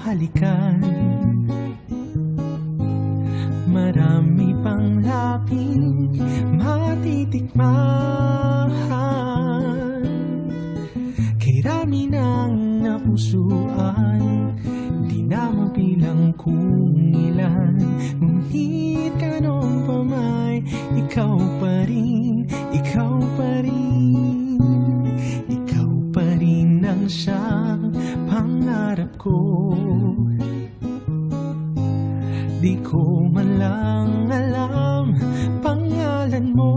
nahalikan. Marami pang laping matitikman. Kay rami ng napusuan, di na mabilang kung ilan. Ngunit ganun pa may ikaw pa rin, ikaw pa rin. Ikaw pa rin ang siyang pangarap ko. Di ko man lang alam pangalan mo.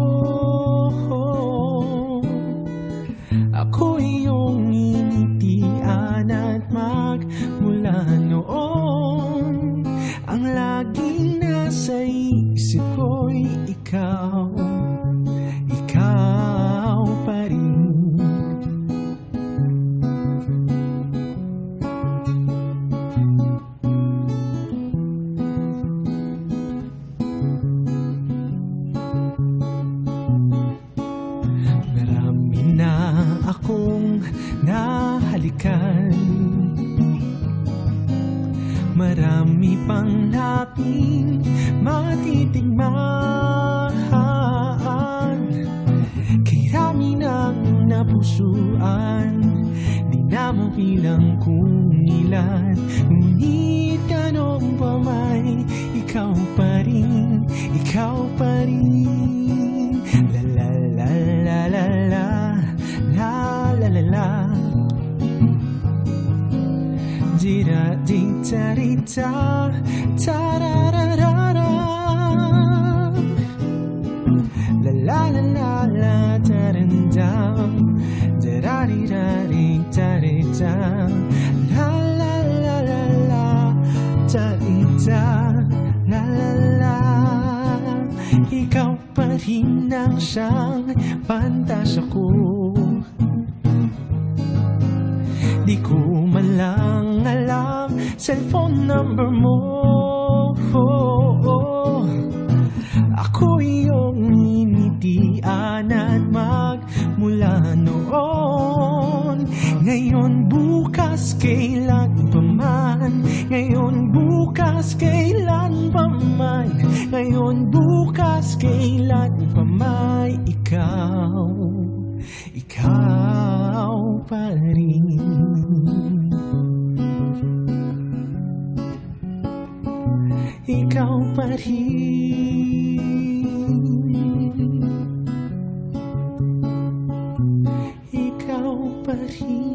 Ako iyong initian at magmula noon, ang laging nasa isip ko'y ikaw, ikaw pa rin. Marami na akong nahalikan, marami pang laping matitigman. Kay rami ng napusuan, di na mabilang kung ilan. Ngunit ganun pa may ikaw pa rin, ikaw pa rin. La la la la la la la la la la. Dira di tarita tarararara. La la la la la tarandam. Darari tarita. La la la la la tarita. La la la. Ikaw pa rin ang siyang pantasya ko. Di ko man lang alam cellphone number mo. Ako iyong initian at magmula noon. Ngayon, bukas, kailan pa man. Ngayon, bukas, kailan pa man. Ngayon, bukas, kailan pa man. Ikaw, ikaw pa rin. Ikaw pa rin. Ikaw pa rin.